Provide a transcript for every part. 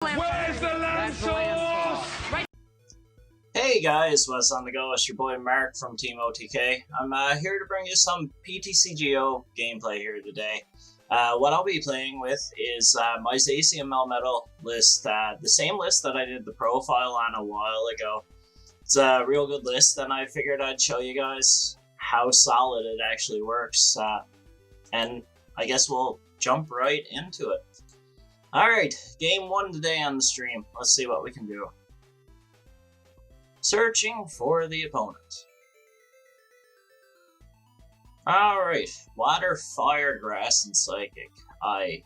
Where's the lamb sauce? Hey guys, what's on the go? It's your boy Mark from Team OTK. I'm here to bring you some PTCGO gameplay here today. What I'll be playing with is my Zacian Melmetal list, the same list that I did the profile on a while ago. It's a real good list, and I figured I'd show you guys how solid it actually works. And I guess we'll jump right into it. Alright, game 1 today on the stream. Let's see what we can do. Searching for the opponent. Alright, water, fire, grass, and psychic. I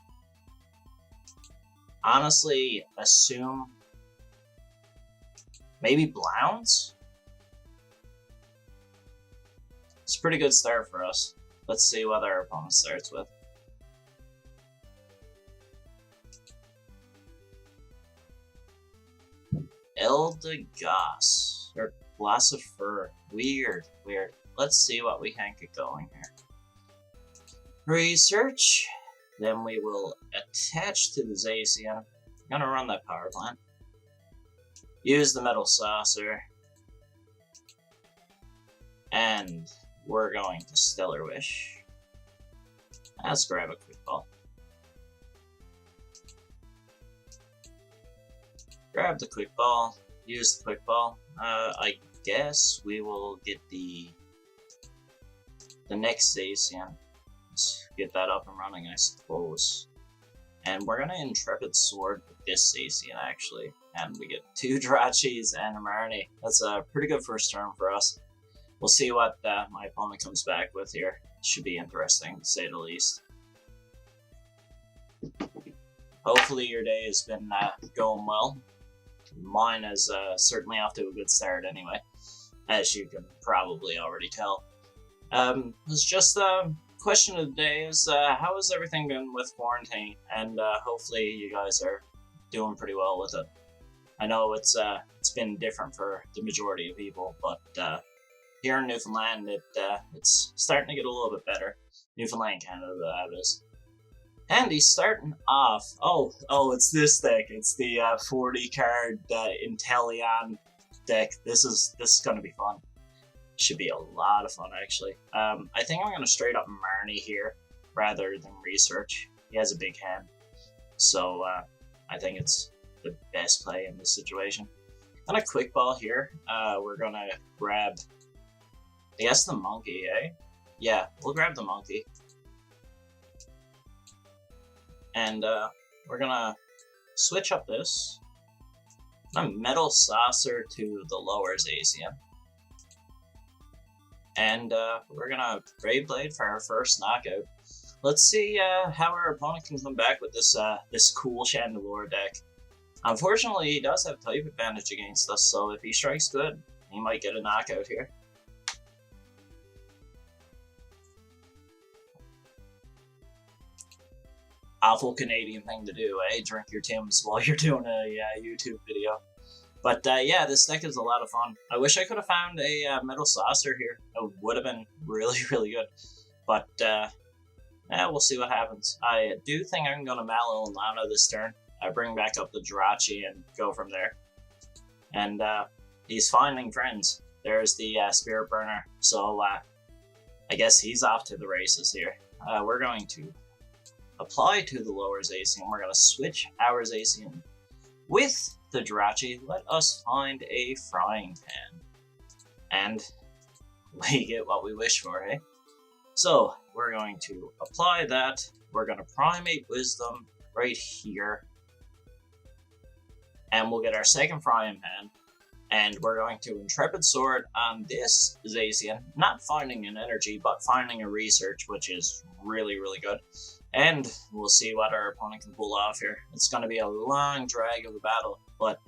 honestly assume maybe Blounds? It's a pretty good start for us. Let's see what our opponent starts with. Eldegoss, or Glossifer. Weird. Let's see what we can get going here. Research. Then we will attach to the Zacian. I'm gonna run that power plant. Use the metal saucer. And we're going to Stellar Wish. Let's grab a quick ball. Grab the quick ball, use the quick ball. I guess we will get the next Zacian. Let's get that up and running, I suppose. And we're gonna Intrepid Sword with this Zacian actually. And we get 2 Drachis and a Marnie. That's a pretty good first turn for us. We'll see what my opponent comes back with here. Should be interesting, to say the least. Hopefully your day has been going well. Mine is certainly off to a good start anyway, as you can probably already tell. It's just question of the day is how has everything been with quarantine, and hopefully you guys are doing pretty well with it. I know it's been different for the majority of people, but here in Newfoundland it's starting to get a little bit better. Newfoundland, Canada, that is. And he's starting off. Oh, it's this deck. It's the 40 card Inteleon deck. This is gonna be fun. Should be a lot of fun actually. I think I'm gonna straight up Marnie here rather than research. He has a big hand, so I think it's the best play in this situation. And a quick ball here. We're gonna grab, I guess, the monkey, eh? Yeah, we'll grab the monkey. And we're gonna switch up this. A metal saucer to the lower Zacian. And we're gonna Brave Blade for our first knockout. Let's see how our opponent can come back with this this cool Chandelure deck. Unfortunately, he does have type advantage against us, so if he strikes good, he might get a knockout here. Awful Canadian thing to do, eh? Drink your Tims while you're doing a YouTube video. But yeah, this deck is a lot of fun. I wish I could have found a metal saucer here. It would have been really, really good. But yeah, we'll see what happens. I do think I'm going to Mallow and Lana this turn. I bring back up the Jirachi and go from there. And he's finding friends. There's the Spirit Burner. So I guess he's off to the races here. We're going to apply to the lower Zacian. We're going to switch our Zacian with the Jirachi. Let us find a frying pan. And we get what we wish for, eh? So, we're going to apply that. We're going to Primate Wisdom right here. And we'll get our second frying pan. And we're going to Intrepid Sword on this Zacian. Not finding an energy, but finding a research, which is really, really good. And we'll see what our opponent can pull off here. It's going to be a long drag of a battle, but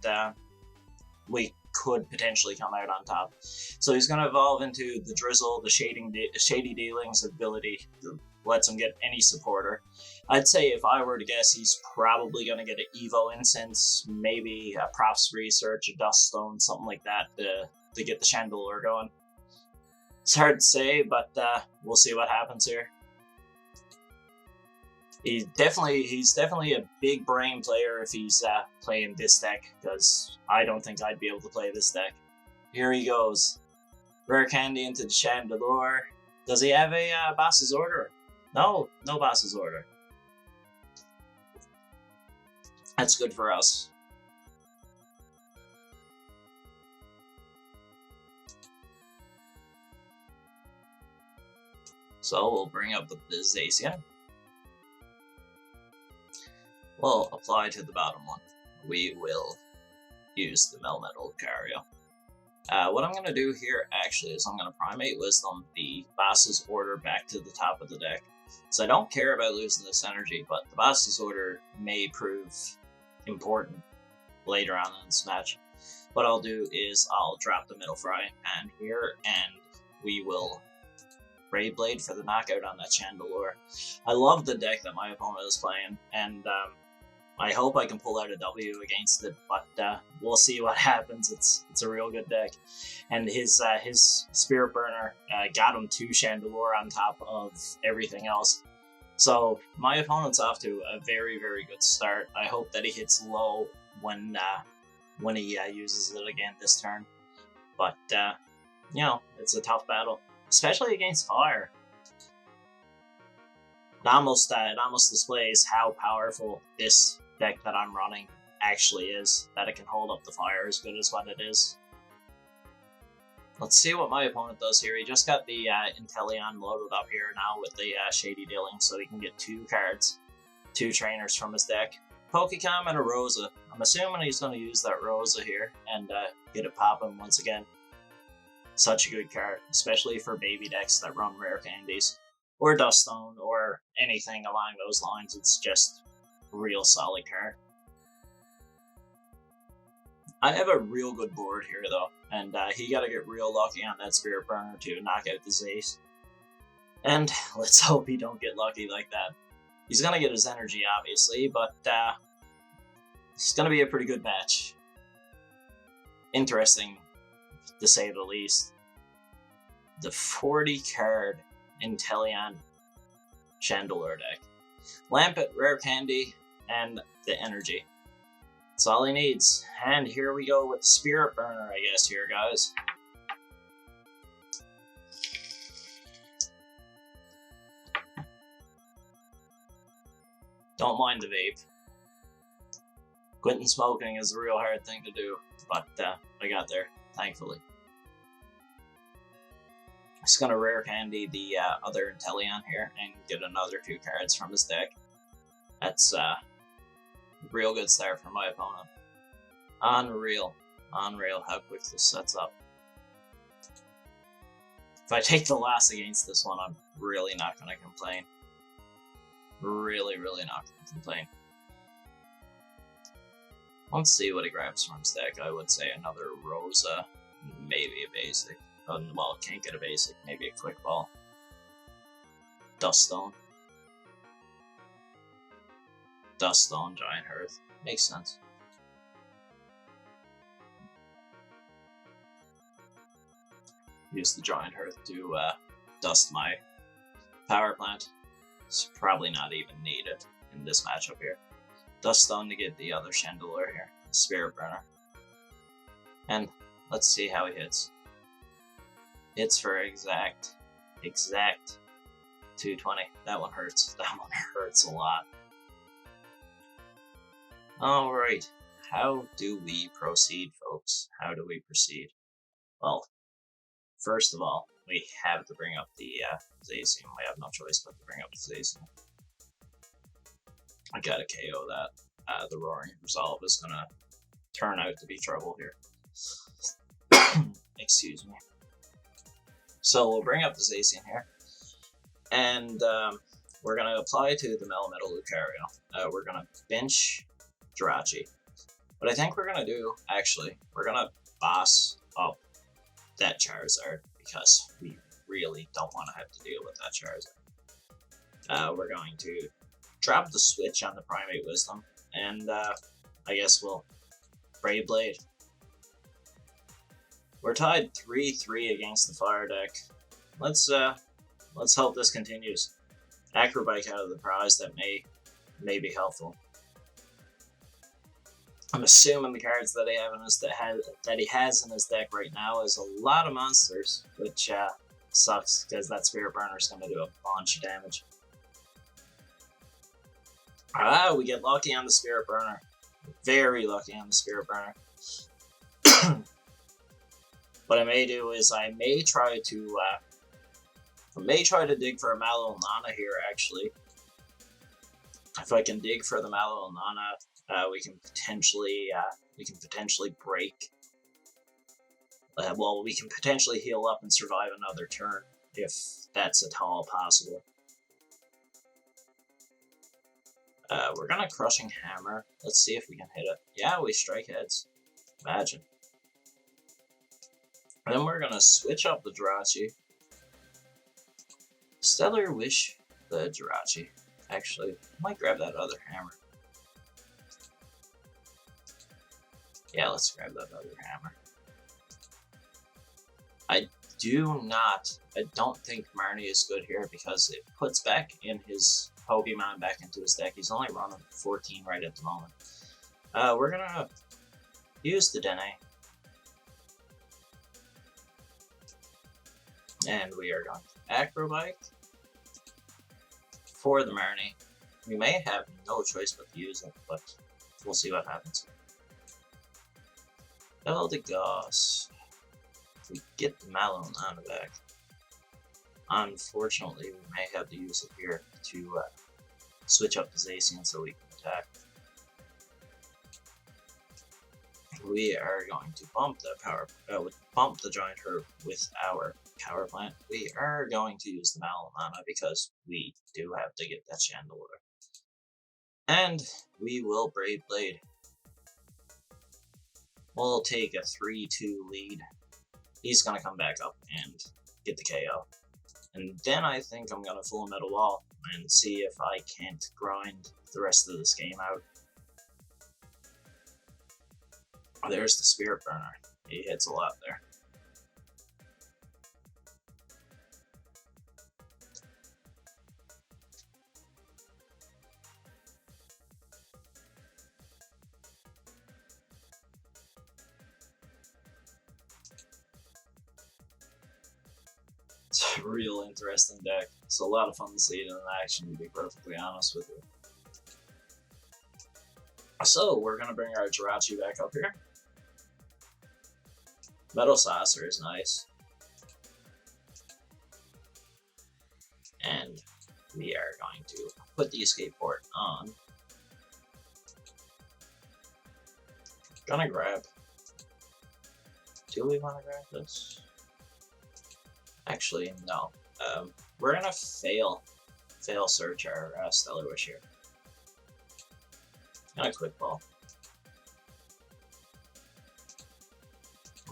we could potentially come out on top. So he's going to evolve into the Drizzle, the Shady Dealings ability that lets him get any supporter. I'd say if I were to guess, he's probably going to get an Evo Incense, maybe a Props Research, a Dust Stone, something like that to get the Chandelure going. It's hard to say, but we'll see what happens here. he's definitely a big brain player if he's playing this deck, because I don't think I'd be able to play this deck. Here he goes. Rare Candy into the Chandelure. Does he have a Boss's Order? No Boss's Order. That's good for us. So we'll bring up the Zacian. We'll apply to the bottom one. We will use the Melmetal Lucario. What I'm going to do here actually is I'm going to Primate Wisdom the Boss's Order back to the top of the deck. So I don't care about losing this energy, but the Boss's Order may prove important later on in this match. What I'll do is I'll drop the Middle Frying Pan here, and we will Ray Blade for the knockout on that Chandelure. I love the deck that my opponent is playing, and I hope I can pull out a W against it, but we'll see what happens. It's a real good deck. And his Spirit Burner got him 2 Chandelure on top of everything else. So my opponent's off to a very, very good start. I hope that he hits low when he uses it again this turn. But, you know, it's a tough battle, especially against fire. It almost displays how powerful this deck that I'm running actually is, that it can hold up the fire as good as what it is. Let's see what my opponent does here. He just got the Inteleon loaded up here now with the Shady Dealing, so he can get 2 cards, 2 trainers from his deck. Pokecom and a Rosa. I'm assuming he's going to use that Rosa here and get it popping once again. Such a good card, especially for baby decks that run rare candies, or Duststone, or anything along those lines. It's just a real solid card. I have a real good board here though, and he got to get real lucky on that Spirit Burner to knock out the Zace. And let's hope he don't get lucky like that. He's going to get his energy, obviously, but it's going to be a pretty good match. Interesting, to say the least. The 40 card Inteleon Chandelure deck. Lampet, Rare Candy, and the energy. That's all he needs. And here we go with Spirit Burner, I guess, here, guys. Don't mind the vape. Quitting smoking is a real hard thing to do, but I got there, thankfully. Just gonna Rare Candy the other Inteleon here and get another 2 cards from his deck. That's real good start for my opponent. Unreal how quick this sets up. If I take the loss against this one, I'm really not gonna complain. Really not gonna complain. Let's see what he grabs from his deck. I would say another Rosa, maybe a basic. Well, can't get a basic, maybe a Quick Ball. Duststone. Duststone, Giant Hearth. Makes sense. Use the Giant Hearth to dust my power plant. It's probably not even needed in this matchup here. Duststone to get the other Chandelure here. Spirit Burner. And let's see how he hits. Hits for exact 220. That one hurts. That one hurts a lot. Alright, how do we proceed, folks? How do we proceed? Well, first of all, we have to bring up the Zacian. We have no choice but to bring up the Zacian. I gotta KO that. The Roaring Resolve is gonna turn out to be trouble here. Excuse me. So we'll bring up the Zacian here, and we're gonna apply to the Melmetal Lucario. We're gonna bench Jirachi. What I think we're gonna do, actually, we're gonna boss up that Charizard, because we really don't want to have to deal with that Charizard. We're going to drop the switch on the Primate Wisdom, and I guess we'll Brave Blade. We're tied 3-3 against the fire deck. Let's hope this continues. Acrobike out of the prize, that may may be helpful. I'm assuming the cards that he has in his deck right now is a lot of monsters, which sucks because that Spirit Burner is going to do a bunch of damage. Ah, we get lucky on the Spirit Burner. Very lucky on the Spirit Burner. What I may do is I may try to dig for a Mallow Nana here. Actually, if I can dig for the Mallow Nana, we can potentially break. Well, we can potentially heal up and survive another turn if that's at all possible. We're gonna Crushing Hammer. Let's see if we can hit it. Yeah, we strike heads. Imagine. And then we're gonna switch up the Jirachi. Stellar Wish the Jirachi. Actually, I might grab that other hammer. Yeah, let's grab that other hammer. I don't think Marnie is good here because it puts back in his Pokemon back into his deck. He's only running 14 right at the moment. We're gonna use the Dene. And we are going to Acrobike for the Marnie. We may have no choice but to use it, but we'll see what happens. Eldegoss. We get the Mallow Nana back. Unfortunately, we may have to use it here to switch up the Zacian so we can attack. We are going to bump the Giant Herb with our Power Plant. We are going to use the Mallow Nana because we do have to get that Chandelure. And we will Brave Blade. We'll take a 3-2 lead. He's going to come back up and get the KO. And then I think I'm going to Full Metal Wall and see if I can't grind the rest of this game out. There's the Spirit Burner. He hits a lot there. It's a real interesting deck. It's a lot of fun to see it in action, to be perfectly honest with you. So, we're going to bring our Jirachi back up here. Metal Saucer is nice. And we are going to put the Escape Port on. Gonna grab. Do we want to grab this? Actually, no. We're gonna fail search our Stellar Wish here. Gonna Quick Ball.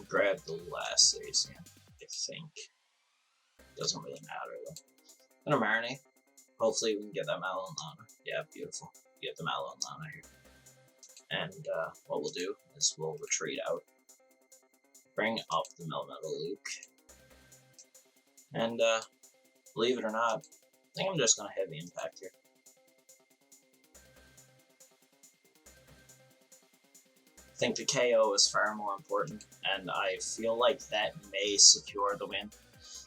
Grab the last Zacian, I think. Doesn't really matter though. Gonna Marinate. Hopefully we can get that Mallow Nana. Yeah, beautiful. Get the Mallow Nana here. And what we'll do is we'll retreat out. Bring up the Melmetal Luke. And believe it or not, I think I'm just gonna Heavy Impact here. I think the KO is far more important, and I feel like that may secure the win.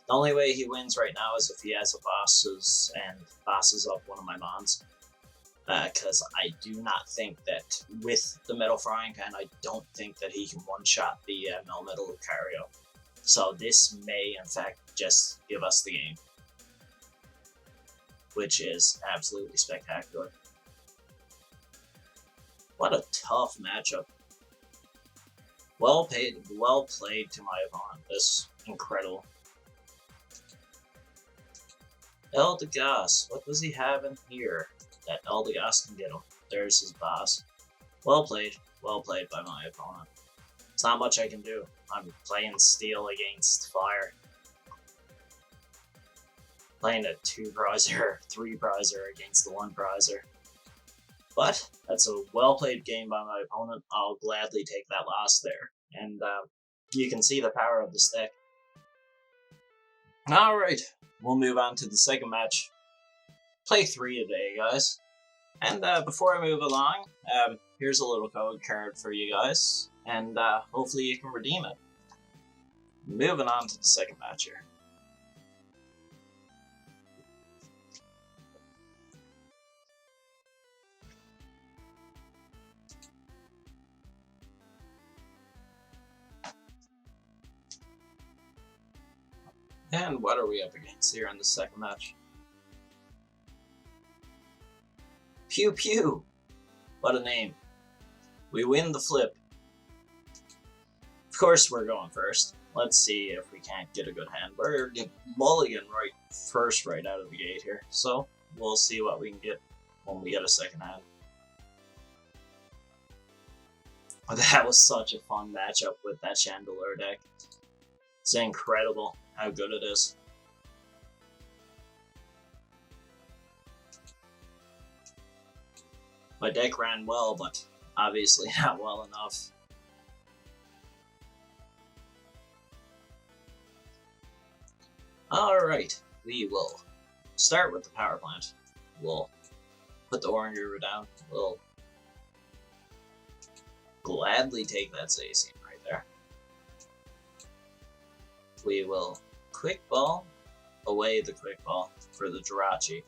The only way he wins right now is if he has a bosses up one of my mons. Because I do not think that with the Metal Frying Pan, I don't think that he can one-shot the MELMETAL LUCARIO. So this may, in fact, just give us the game. Which is absolutely spectacular. What a tough matchup. Well played to my opponent. This is incredible. Eldegoss, what does he have in here that Eldegoss can get him? There's his boss. Well played by my opponent. It's not much I can do. I'm playing Steel against Fire. Playing a 2-prizer, 3-prizer against the 1-prizer. But that's a well-played game by my opponent. I'll gladly take that loss there. And you can see the power of this deck. Alright, we'll move on to the second match. Play 3 today, guys. And before I move along, here's a little code card for you guys, and hopefully you can redeem it. Moving on to the second match here. And what are we up against here in the second match? Pew Pew! What a name. We win the flip. Of course we're going first. Let's see if we can't get a good hand. We're going to mulligan right out of the gate here. So we'll see what we can get when we get a second hand. Oh, that was such a fun matchup with that Chandelier deck. It's incredible how good it is. My deck ran well, but obviously not well enough. Alright, we will start with the power plant. We'll put the orange river down. We'll gladly take that Zacian right there. We will quick ball away the quick ball for the Jirachi.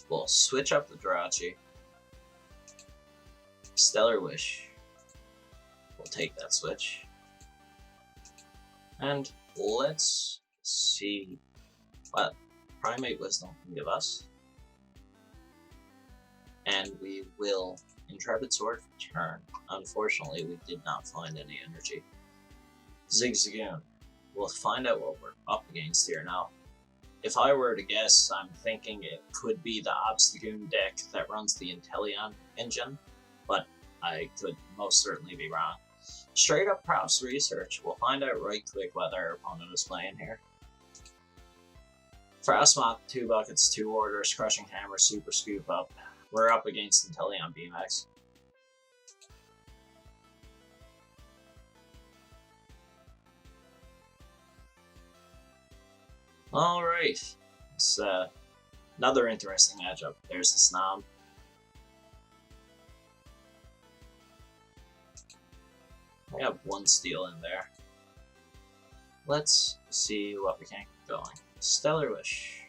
We'll switch up the Jirachi. Stellar Wish. We'll take that switch. And let's see what Primate Wisdom can give us. And we will Intrepid Sword for turn. Unfortunately, we did not find any energy. Zigzagoon. We'll find out what we're up against here now. If I were to guess, I'm thinking it could be the Obstagoon deck that runs the Inteleon engine, but I could most certainly be wrong. Straight up props research. We'll find out right quick what our opponent is playing here. Frostmoth, 2 buckets, 2 orders, Crushing Hammer, Super Scoop Up. We're up against Inteleon BMX. Alright, it's another interesting matchup. There's the Snom. I have 1 steal in there. Let's see what we can get going. Stellar Wish.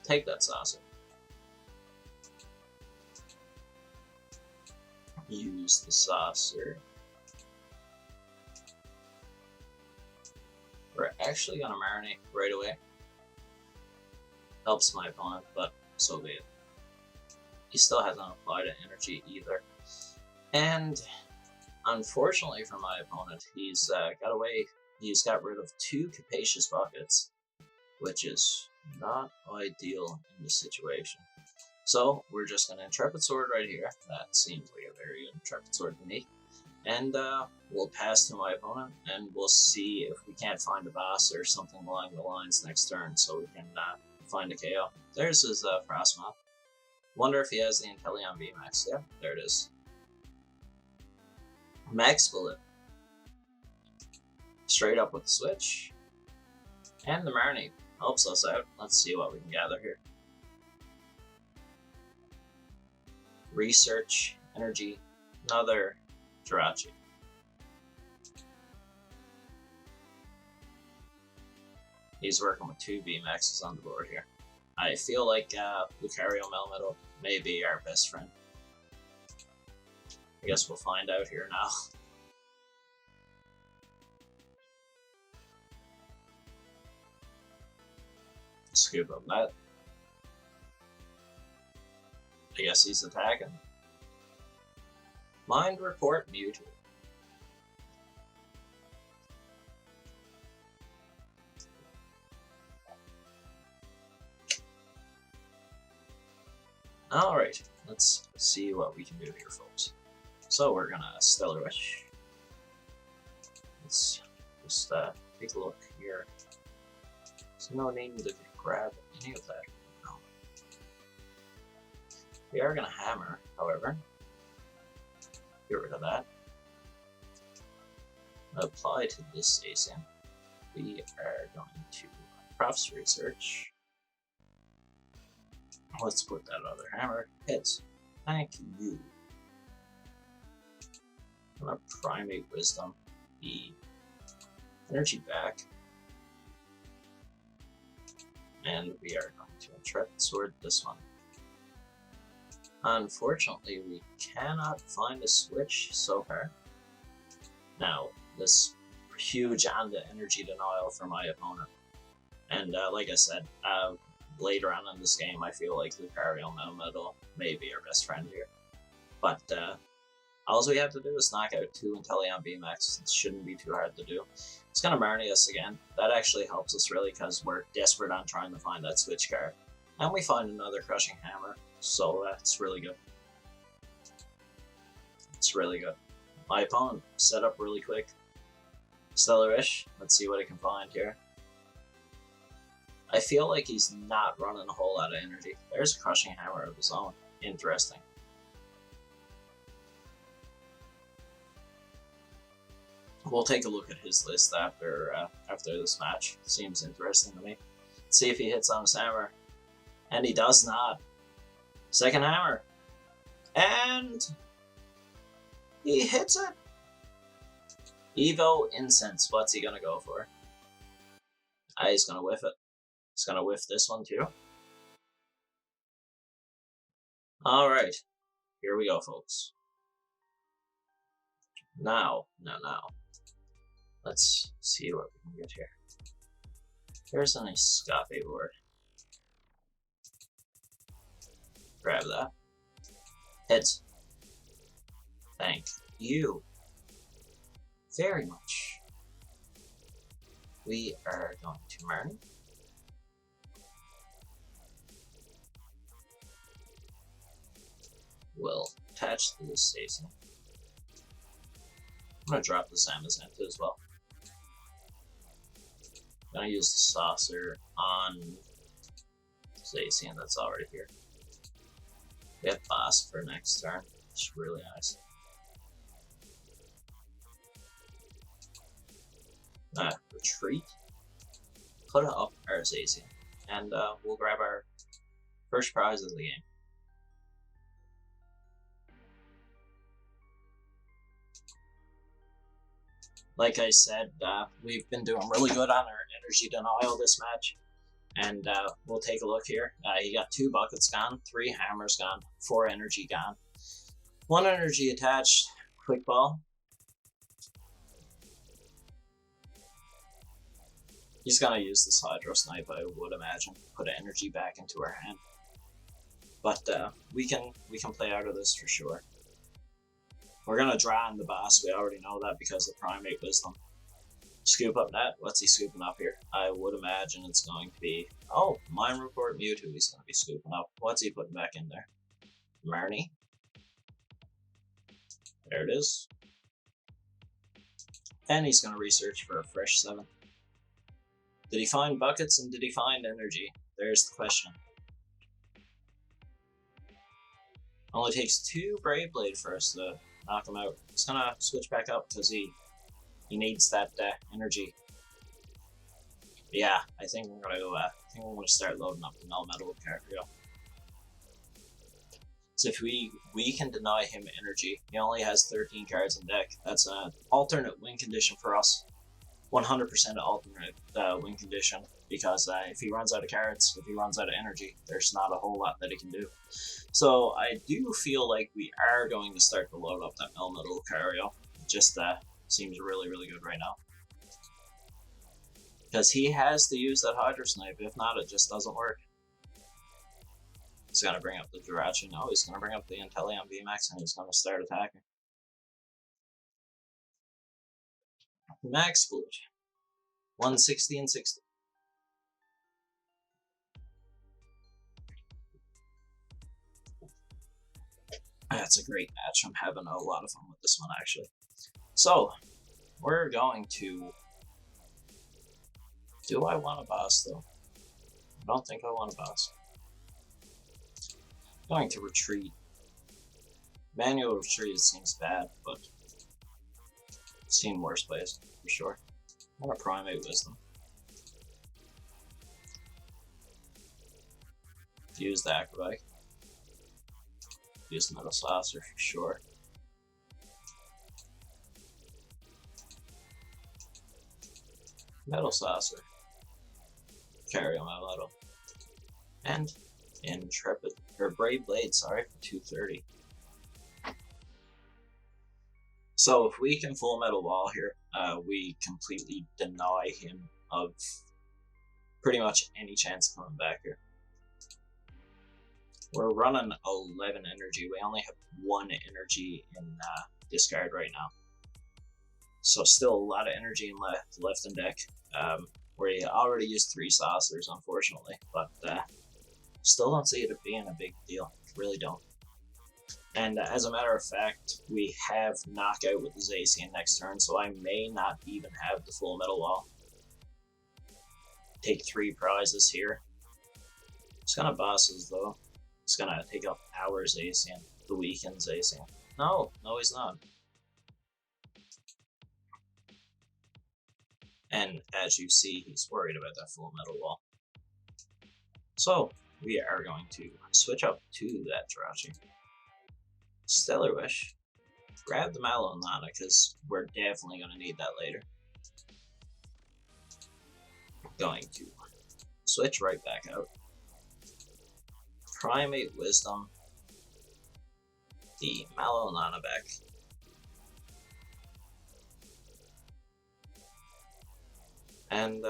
Take that saucer. Use the saucer. We're actually gonna marinate right away. Helps my opponent, but so be it. He still hasn't applied energy either. And unfortunately for my opponent, he's got away. He's got rid of 2 Capacious Buckets, which is not ideal in this situation. So we're just going to Intrepid Sword right here. That seems like a very good Intrepid Sword to me. And we'll pass to my opponent, and we'll see if we can't find a boss or something along the lines next turn, so we can find a KO. There's his Frostmoth. Wonder if he has the Inteleon VMAX. Yeah, there it is. Max Bullet. Straight up with the switch. And the Marinate helps us out. Let's see what we can gather here. Research, energy, another Jirachi. He's working with 2 VMAXs on the board here. I feel like Lucario Melmetal may be our best friend. I guess we'll find out here now. Scoop up that. I guess he's attacking. Mind Report Mewtwo. Alright, let's see what we can do here, folks. So we're gonna Stellar Wish. Let's just take a look here. There's no need to grab any of that. No. We are gonna Hammer, however. Get rid of that. Apply to this Zacian. We are going to Prof's Research. Let's put that other hammer. Hits. Thank you. I'm gonna primate wisdom the energy back. And we are going to intrepid sword this one. Unfortunately, we cannot find a switch so far. Now, this huge energy denial for my opponent. And like I said, later on in this game, I feel like Lucario Melmetal may be our best friend here. But all we have to do is knock out 2 Inteleon VMAX. It shouldn't be too hard to do. It's going to Marnie us again. That actually helps us really because we're desperate on trying to find that switch card. And we find another Crushing Hammer, so that's really good. It's really good. My opponent set up really quick. Stellarish, let's see what he can find here. I feel like he's not running a whole lot of energy. There's a Crushing Hammer of his own. Interesting. We'll take a look at his list after this match. Seems interesting to me. Let's see if he hits on his hammer. And he does not. Second hammer. And he hits it. Evo Incense. What's he gonna go for? He's gonna whiff it. He's gonna whiff this one too. Alright. Here we go, folks. Now. Let's see what we can get here. There's a nice Scafe board. Grab that. Heads. Thank you very much. We are going to Marnie. We'll attach to this station. I'm going to drop this Amazanta as well. I'm going to use the saucer on Zacian that's already here. We have Boss for next turn. It's really nice. Retreat. Put it up our Zacian. And we'll grab our first prize of the game. Like I said, we've been doing really good on our energy denial this match. And we'll take a look here. He got 2 buckets gone, 3 hammers gone, 4 energy gone. 1 energy attached, quick ball. He's gonna use this Hydro Snipe, I would imagine. Put energy back into our hand. But we can play out of this for sure. We're gonna draw on the boss, we already know that because of Primate Wisdom. Scoop up that. What's he scooping up here? I would imagine it's going to be... Oh, Mine Report Mewtwo he's going to be scooping up. What's he putting back in there? Marnie. There it is. And he's going to research for a fresh 7. Did he find buckets and did he find energy? There's the question. Only takes 2 Brave Blade for us to knock him out. He's going to switch back up because he needs that energy. Yeah, I think we're gonna go. I think we're gonna start loading up the MELMETAL LUCARIO. So if we can deny him energy, he only has 13 cards in deck. That's an alternate win condition for us. 100% alternate win condition because if he runs out of cards, if he runs out of energy, there's not a whole lot that he can do. So I do feel like we are going to start to load up that MELMETAL LUCARIO. Just seems really, really good right now. Because he has to use that Hydro Snipe, if not, it just doesn't work. He's going to bring up the Jirachi. No, he's going to bring up the Inteleon VMAX and he's going to start attacking. Max Split. 160 and 60. That's a great match. I'm having a lot of fun with this one, actually. So, we're going to... Do I want a boss, though? I don't think I want a boss. I'm going to retreat. Manual retreat seems bad, but I've seen worse plays, for sure. I'm going to Primate Wisdom. Use the acrobatic. Use the metal saucer for sure. Metal saucer. Lucario Melmetal. And Intrepid, or Brave Blade, sorry, for 230. So if we can full metal wall here, we completely deny him of pretty much any chance of coming back here. We're running 11 energy. We only have 1 energy in discard right now. So still a lot of energy left in deck. We already used 3 saucers, unfortunately, but still don't see it being a big deal. Really don't. And as a matter of fact, we have knockout with the Zacian next turn, so I may not even have the full metal wall. Take 3 prizes here. It's gonna bosses though. It's gonna take up our Zacian, the weakened Zacian. No, he's not. And as you see, he's worried about that full metal wall. So we are going to switch up to that Jirachi. Stellar Wish. Grab the Malonana because we're definitely going to need that later. Going to switch right back out. Primate Wisdom. The Malonana back. And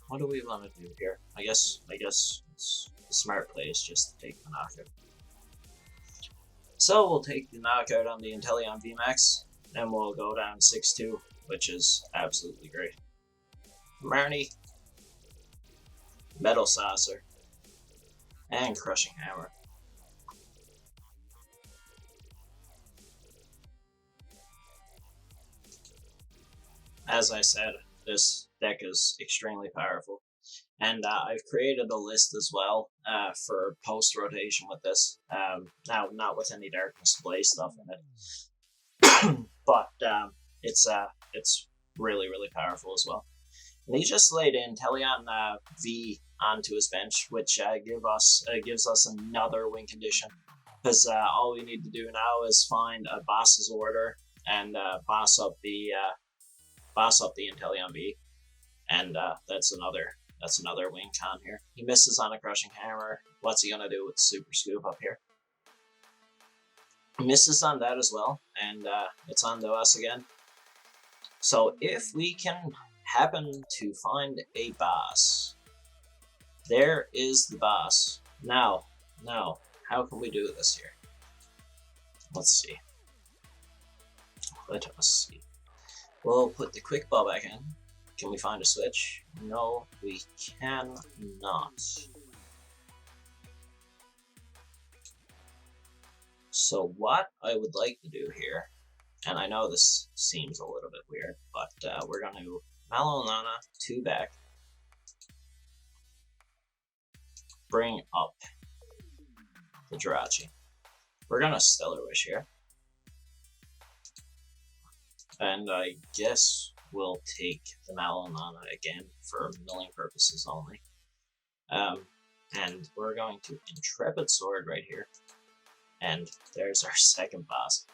what do we want to do here? I guess it's the smart play is just to take the knockout. So we'll take the knockout on the Inteleon VMAX, and we'll go down 6-2, which is absolutely great. Marnie, Metal Saucer, and Crushing Hammer. As I said, this deck is extremely powerful. And I've created a list as well for post-rotation with this. Now, not with any Darkness Blaze stuff in it. But it's really, really powerful as well. And he just laid in Inteleon V onto his bench, which gives us another win condition. Because all we need to do now is find a boss's order and boss up the Inteleon V. And that's another win con here. He misses on a Crushing Hammer. What's he gonna do with Super Scoop up here? He misses on that as well, and it's on to us again. So if we can happen to find a boss, there is the boss. Now, how can we do this here? Let's see. Let us see. We'll put the Quick Ball back in. Can we find a switch? No, we cannot. So what I would like to do here, and I know this seems a little bit weird, but we're going to Malonana 2 back, bring up the Jirachi. We're going to Stellar Wish here. And I guess we'll take the Malonana again for milling purposes only. And we're going to Intrepid Sword right here. And there's our second boss.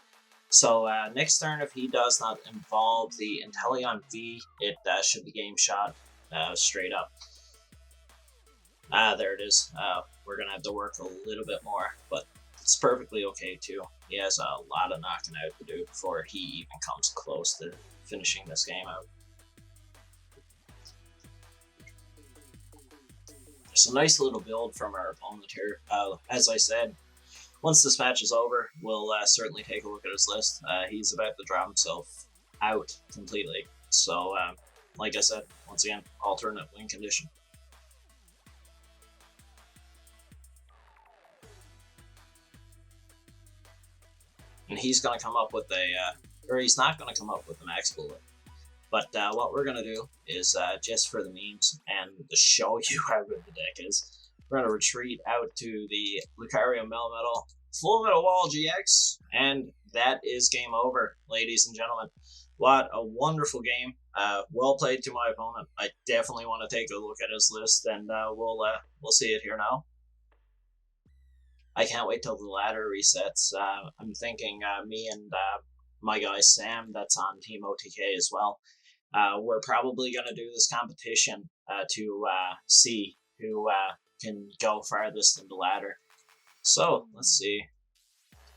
So next turn, if he does not involve the Inteleon V, it should be game shot straight up. There it is. We're going to have to work a little bit more, but it's perfectly okay too. He has a lot of knocking out to do before he even comes close to finishing this game out. There's a nice little build from our opponent here. As I said, once this match is over, we'll certainly take a look at his list. He's about to drop himself out completely. So, like I said, once again, alternate win condition. And he's going to come up with or he's not going to come up with a max bullet. But what we're going to do is, just for the memes and to show you how good the deck is, we're going to retreat out to the Lucario Melmetal Full Metal Wall GX, and that is game over, ladies and gentlemen. What a wonderful game. Well played to my opponent. I definitely want to take a look at his list, and we'll see it here now. I can't wait till the ladder resets. I'm thinking me and my guy Sam, that's on Team OTK as well, we're probably going to do this competition to see who can go farthest in the ladder. So, let's see.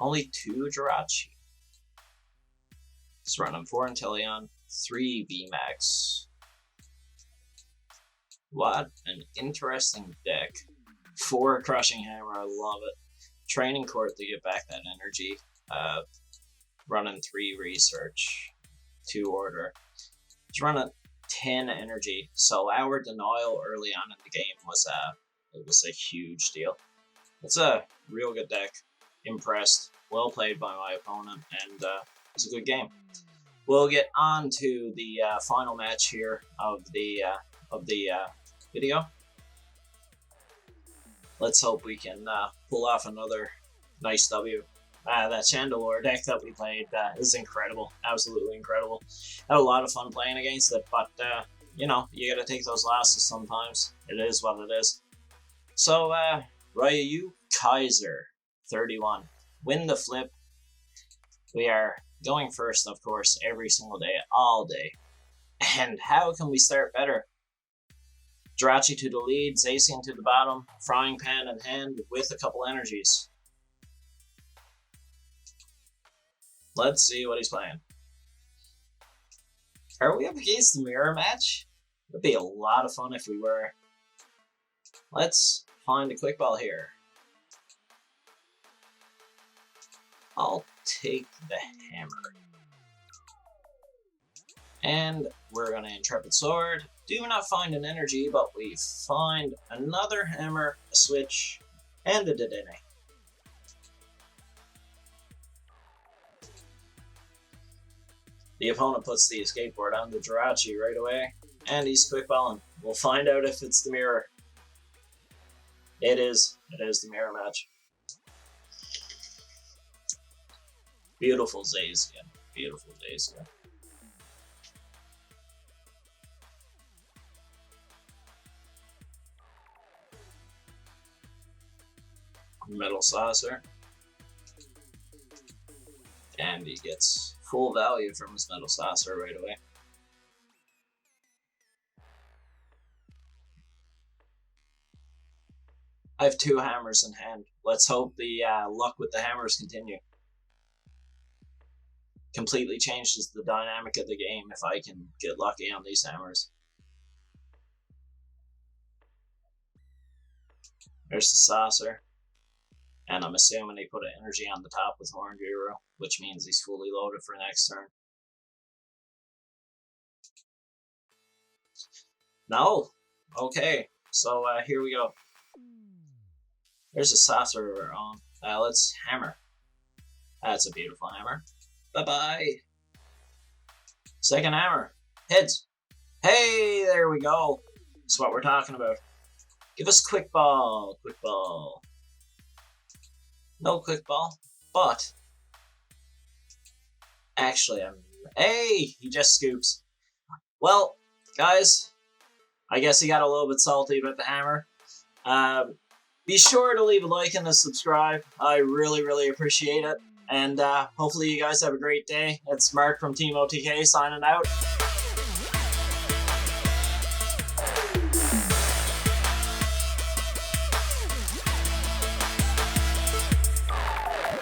Only 2 Jirachi. It's running 4 Inteleon, 3 VMAX. What an interesting deck. 4 Crushing Hammer, I love it. Training Court to get back that energy. Running 3 Research, 2 Order. It's running 10 energy, so our denial early on in the game was a huge deal. It's a real good deck. Impressed. Well played by my opponent, and it's a good game. We'll get on to the final match here of the video. Let's hope we can pull off another nice W. That Chandelure deck that we played is incredible. Absolutely incredible. Had a lot of fun playing against it, but, you know, you gotta take those losses sometimes. It is what it is. So, Ryu Kaiser, 31. Win the flip. We are going first, of course, every single day, all day. And how can we start better? Jirachi to the lead, Zacian to the bottom, Frying Pan in hand with a couple energies. Let's see what he's playing. Are we up against the mirror match? It'd be a lot of fun if we were. Let's find a quick ball here. I'll take the hammer. And we're going to Intrepid Sword. Do not find an energy, but we find another hammer, a switch, and a Dedenne. The opponent puts the escape board on the Jirachi right away, and he's quick balling. We'll find out if it's the mirror. It is. It is the mirror match. Beautiful Zacian. Beautiful Zacian. Metal Saucer. And he gets full value from his Metal Saucer right away. I have 2 hammers in hand. Let's hope the luck with the hammers continue. Completely changes the dynamic of the game if I can get lucky on these hammers. There's the Saucer. And I'm assuming he put an energy on the top with Horn Guru, which means he's fully loaded for next turn. No? Okay, so here we go. There's a Saucer on. Let's hammer. That's a beautiful hammer. Bye-bye. Second hammer. Heads. Hey, there we go. That's what we're talking about. Give us quick ball. Quick ball. No quick ball, but actually, hey, he just scoops. Well, guys, I guess he got a little bit salty about the hammer. Be sure to leave a like and a subscribe. I really, really appreciate it. And hopefully you guys have a great day. It's Mark from Team OTK signing out.